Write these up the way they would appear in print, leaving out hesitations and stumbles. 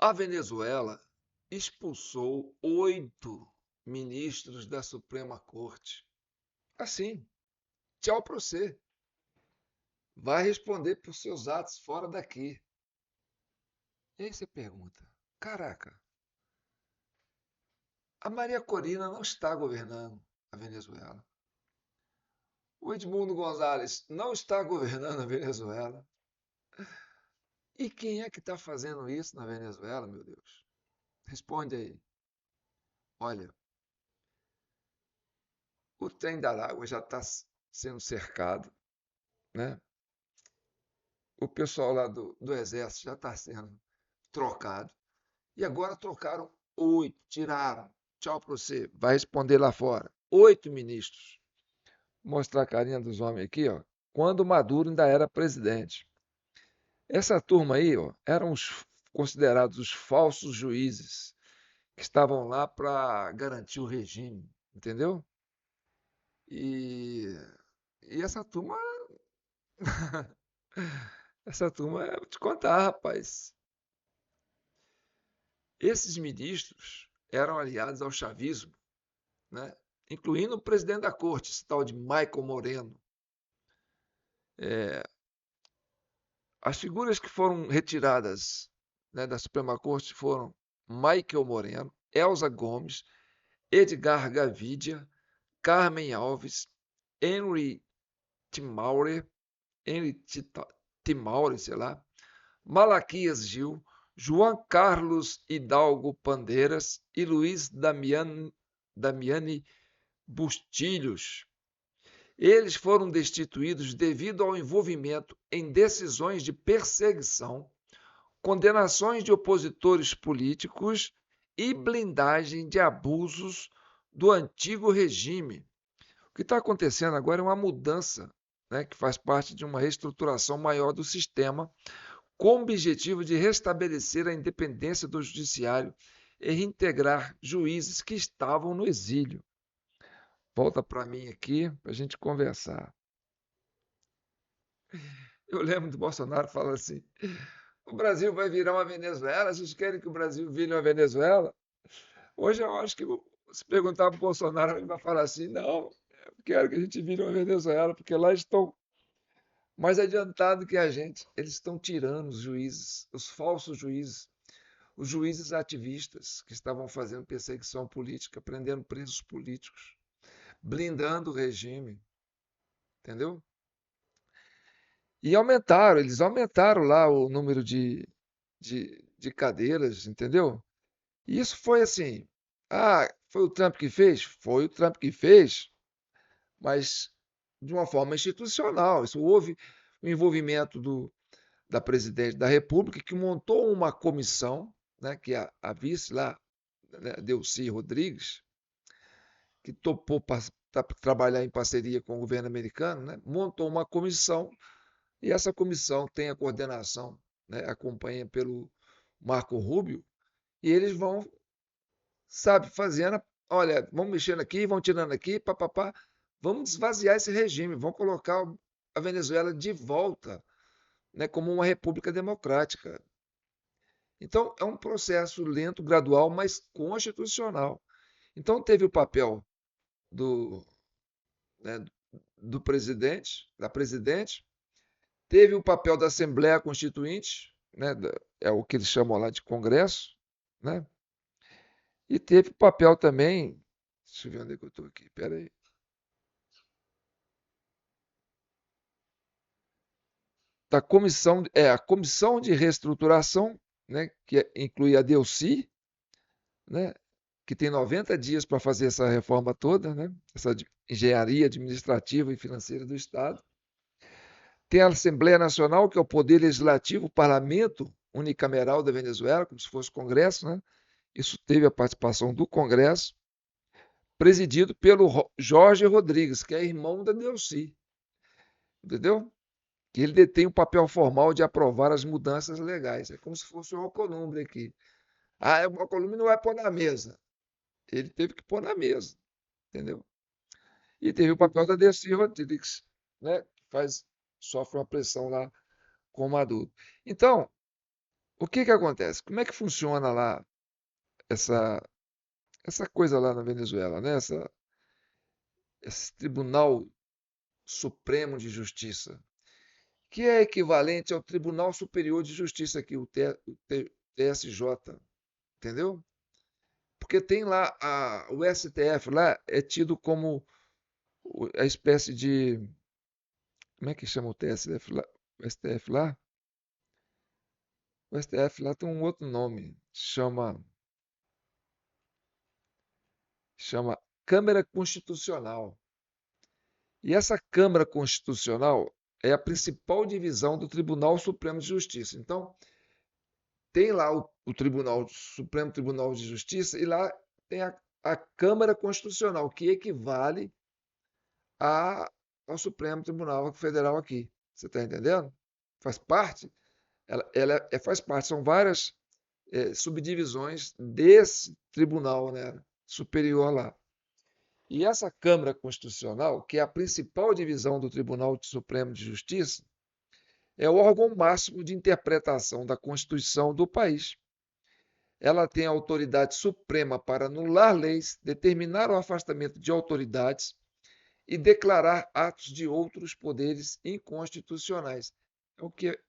A Venezuela expulsou 8 ministros da Suprema Corte. Assim, tchau para você. Vai responder por seus atos fora daqui. E aí você pergunta: caraca, a Maria Corina não está governando a Venezuela. O Edmundo Gonzalez não está governando a Venezuela. E quem é que está fazendo isso na Venezuela, meu Deus? Responde aí. Olha, o trem da água já está sendo cercado, né? O pessoal lá do Exército já está sendo trocado. E agora trocaram 8, tiraram. Tchau para você. Vai responder lá fora. 8 ministros. Vou mostrar a carinha dos homens aqui, ó. Quando Maduro ainda era presidente. Essa turma aí, ó, eram os considerados os falsos juízes que estavam lá para garantir o regime, entendeu? E, e essa turma, eu vou te contar, rapaz. Esses ministros eram aliados ao chavismo, né? Incluindo o presidente da corte, esse tal de Michael Moreno. É, as figuras que foram retiradas, né, da Suprema Corte foram Michael Moreno, Elza Gomes, Edgar Gavidia, Carmen Alves, Henry Timaure, Henry Timaure, sei lá, Malaquias Gil, João Carlos Hidalgo Pandeiras e Luiz Damiani Bustilhos. Eles foram destituídos devido ao envolvimento em decisões de perseguição, condenações de opositores políticos e blindagem de abusos do antigo regime. O que está acontecendo agora é uma mudança, né, que faz parte de uma reestruturação maior do sistema, com o objetivo de restabelecer a independência do judiciário e reintegrar juízes que estavam no exílio. Volta para mim aqui para a gente conversar. Eu lembro do Bolsonaro falando assim: o Brasil vai virar uma Venezuela, vocês querem que o Brasil vire uma Venezuela? Hoje eu acho que se perguntar para o Bolsonaro, ele vai falar assim: não, eu quero que a gente vire uma Venezuela, porque lá estão mais adiantados que a gente. Eles estão tirando os juízes, os falsos juízes, os juízes ativistas que estavam fazendo perseguição política, prendendo presos políticos, blindando o regime, entendeu? E eles aumentaram lá o número de cadeiras, entendeu? E isso foi assim, foi o Trump que fez? Foi o Trump que fez, mas de uma forma institucional. Isso houve o envolvimento da presidente da República, que montou uma comissão, né, que é a vice lá, né, Delcy Rodrigues, que topou trabalhar em parceria com o governo americano, né, montou uma comissão, e essa comissão tem a coordenação, né, acompanha pelo Marco Rubio, e eles vão, sabe, fazendo, olha, vão mexendo aqui, vão tirando aqui, papapá, vamos esvaziar esse regime, vão colocar a Venezuela de volta, né, como uma república democrática. Então, é um processo lento, gradual, mas constitucional. Então, teve o papel do, né, do presidente, da presidente, teve o papel da Assembleia Constituinte, né, é o que eles chamam lá de Congresso, né, e teve o papel também, deixa eu ver onde é que eu estou aqui, peraí, da comissão, a comissão de reestruturação, né, que inclui a Delcy, né, que tem 90 dias para fazer essa reforma toda, né, essa engenharia administrativa e financeira do Estado. Tem a Assembleia Nacional, que é o poder legislativo, o parlamento unicameral da Venezuela, como se fosse Congresso, né? Isso teve a participação do Congresso, presidido pelo Jorge Rodrigues, que é irmão da Delcy, entendeu? Que ele detém o papel formal de aprovar as mudanças legais. É como se fosse um Alcolumbre aqui. O Alcolumbre não vai pôr na mesa. Ele teve que pôr na mesa, entendeu? E teve o papel da Delcy Rodrigues, né? Que sofre uma pressão lá como adulto. Então, O que que acontece? Como é que funciona lá essa, essa coisa lá na Venezuela, né? Esse Tribunal Supremo de Justiça, que é equivalente ao Tribunal Superior de Justiça aqui, TSJ, entendeu? Porque tem lá o STF lá é tido como a espécie de, como é que chama o TSF lá? O STF lá? O STF lá tem um outro nome, chama Câmara Constitucional. E essa Câmara Constitucional é a principal divisão do Tribunal Supremo de Justiça. Então, tem lá o Tribunal Supremo Tribunal de Justiça e lá tem a Câmara Constitucional, que equivale ao Supremo Tribunal Federal aqui. Você está entendendo? Faz parte? Faz parte, são várias subdivisões desse tribunal, né, superior lá. E essa Câmara Constitucional, que é a principal divisão do Tribunal Supremo de Justiça, é o órgão máximo de interpretação da Constituição do país. Ela tem a autoridade suprema para anular leis, determinar o afastamento de autoridades e declarar atos de outros poderes inconstitucionais. É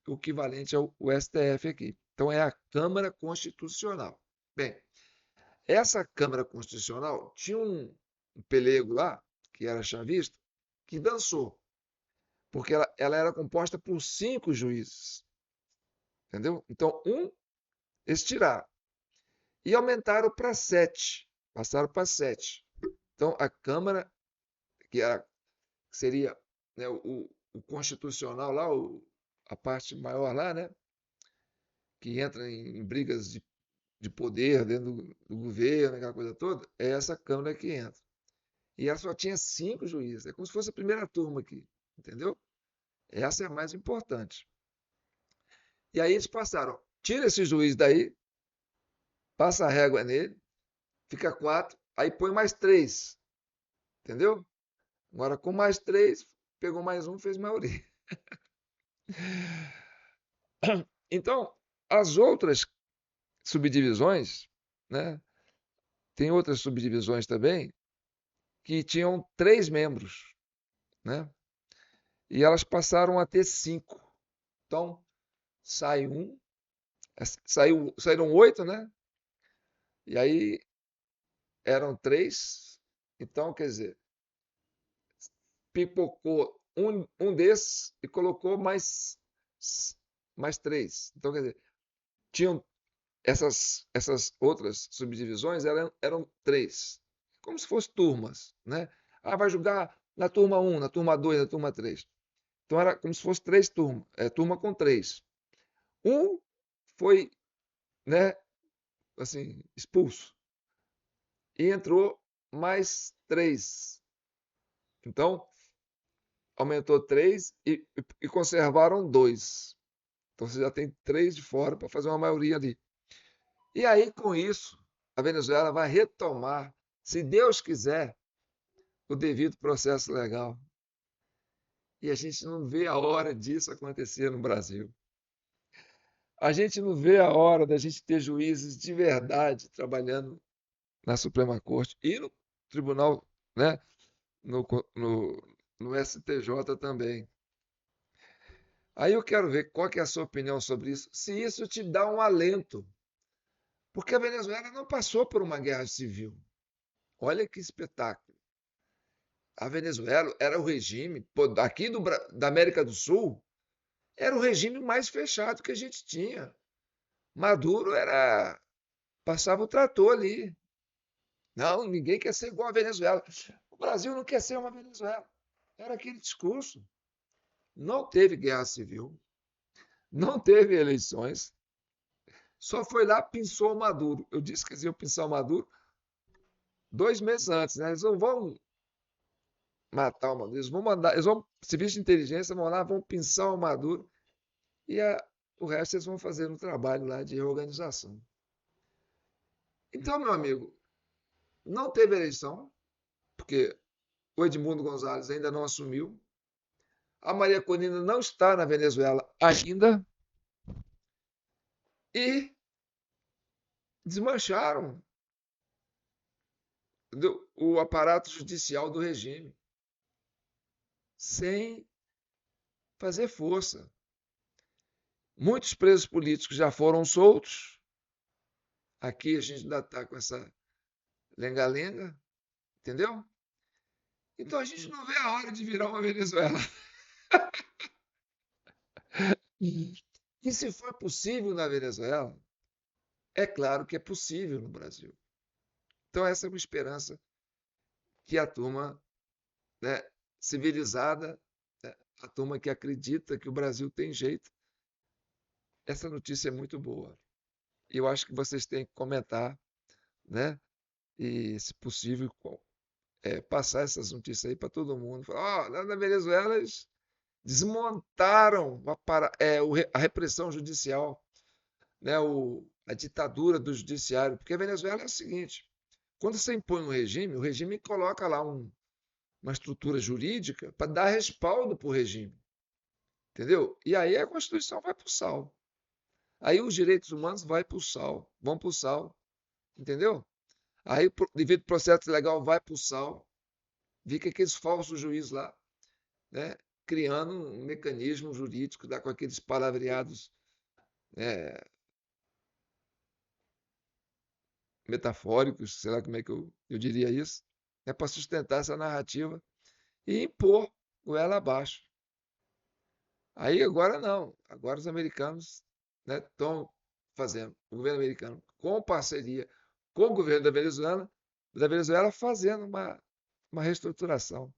o equivalente ao STF aqui. Então, é a Câmara Constitucional. Bem, essa Câmara Constitucional tinha um pelego lá, que era chavista, que dançou, porque ela era composta por 5 juízes, entendeu? Então, eles tiraram e aumentaram para 7, passaram para 7. Então, a Câmara, que seria, né, o constitucional lá, a parte maior lá, né, que entra em brigas de poder dentro do governo, aquela coisa toda, é essa Câmara que entra. E ela só tinha 5 juízes. É como se fosse a primeira turma aqui, entendeu? Essa é a mais importante. E aí eles passaram, tira esse juiz daí, passa a régua nele, fica 4, aí põe mais 3, entendeu? Agora com mais 3, pegou mais um, fez maioria. Então, as outras subdivisões, né? Tem outras subdivisões também que tinham 3 membros, né? E elas passaram a ter 5. Então, sai um, saíram 8, né? E aí eram 3. Então, quer dizer, pipocou um desses e colocou mais 3. Então, quer dizer, tinham essas outras subdivisões eram 3, como se fossem turmas, né? Ah, vai julgar na turma 1, na turma 2, na turma 3. Então era como se fosse 3 turmas, turma com 3. Um foi, né, assim, expulso e entrou mais 3. Então aumentou 3 e conservaram 2. Então você já tem 3 de fora para fazer uma maioria ali. E aí, com isso, a Venezuela vai retomar, se Deus quiser, o devido processo legal. E a gente não vê a hora disso acontecer no Brasil. A gente não vê a hora da gente ter juízes de verdade trabalhando na Suprema Corte e no Tribunal, né? no, no, no STJ também. Aí eu quero ver qual que é a sua opinião sobre isso, se isso te dá um alento, porque a Venezuela não passou por uma guerra civil. Olha que espetáculo. A Venezuela era o regime, aqui da América do Sul, era o regime mais fechado que a gente tinha. Maduro passava o trator ali. Não, ninguém quer ser igual a Venezuela. O Brasil não quer ser uma Venezuela. Era aquele discurso. Não teve guerra civil, não teve eleições, só foi lá, pinçou o Maduro. Eu disse que eles iam pinçar o Maduro 2 meses antes, né? Eles não vão matar o Maduro, eles vão, serviço de inteligência, vão lá, vão pinçar o Maduro e o resto eles vão fazer um trabalho lá de reorganização. Então, meu amigo, não teve eleição, porque o Edmundo Gonzalez ainda não assumiu. A Maria Corina não está na Venezuela ainda. e desmancharam o aparato judicial do regime, sem fazer força. Muitos presos políticos já foram soltos. Aqui a gente ainda está com essa lenga-lenga, entendeu? Então a gente não vê a hora de virar uma Venezuela. E se for possível na Venezuela, é claro que é possível no Brasil. Então essa é uma esperança que a turma, né, civilizada, né, a turma que acredita que o Brasil tem jeito, essa notícia é muito boa. E eu acho que vocês têm que comentar, né? E, se possível, passar essas notícias aí para todo mundo. Falar, lá na Venezuela eles desmontaram a repressão judicial, né? A ditadura do judiciário. Porque a Venezuela é o seguinte: quando você impõe um regime, o regime coloca lá uma estrutura jurídica para dar respaldo para o regime. Entendeu? E aí a Constituição vai para o sal. Aí os direitos humanos vão para o sal. Entendeu? Aí, devido ao processo legal, vai para o sal. Fica aqueles falsos juízes lá, né? Criando um mecanismo jurídico, com aqueles palavreados, né, metafóricos, sei lá como é que eu diria isso, né, para sustentar essa narrativa e impor goela abaixo. Aí agora não, agora os americanos, né, estão fazendo, o governo americano, com parceria com o governo da Venezuela fazendo uma reestruturação.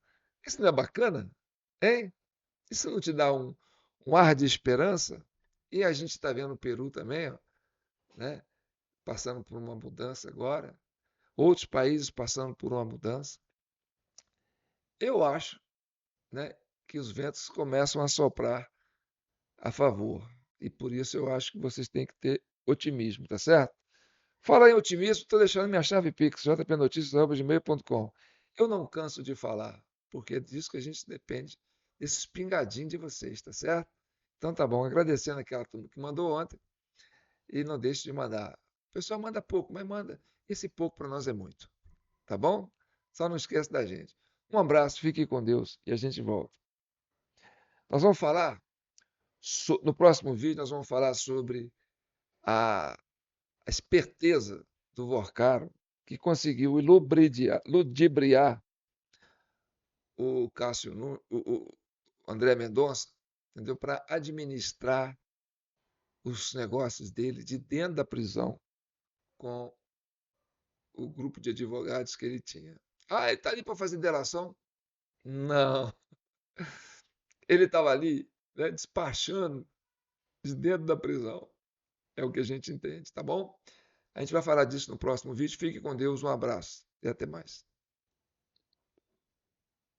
Isso não é bacana? Hein? Isso não te dá um ar de esperança? E a gente está vendo o Peru também, ó, né, passando por uma mudança agora, outros países passando por uma mudança. Eu acho, né, que os ventos começam a soprar a favor. E por isso eu acho que vocês têm que ter otimismo, tá certo? Fala em otimismo, estou deixando minha chave Pix, jpnoticias@gmail.com. Eu não canso de falar, porque é disso que a gente depende, desses pingadinhos de vocês, tá certo? Então tá bom, agradecendo aquela turma que mandou ontem e não deixe de mandar. O pessoal manda pouco, mas manda. Esse pouco para nós é muito, tá bom? Só não esqueça da gente. Um abraço, fique com Deus e a gente volta. Nós vamos falar, no próximo vídeo, nós vamos falar sobre a esperteza do Vorcaro, que conseguiu ludibriar o Cássio, o André Mendonça, entendeu? Para administrar os negócios dele de dentro da prisão com o grupo de advogados que ele tinha. Ah, ele está ali para fazer delação? Não. Ele estava ali, né, despachando de dentro da prisão. É o que a gente entende, tá bom? A gente vai falar disso no próximo vídeo. Fique com Deus, um abraço e até mais.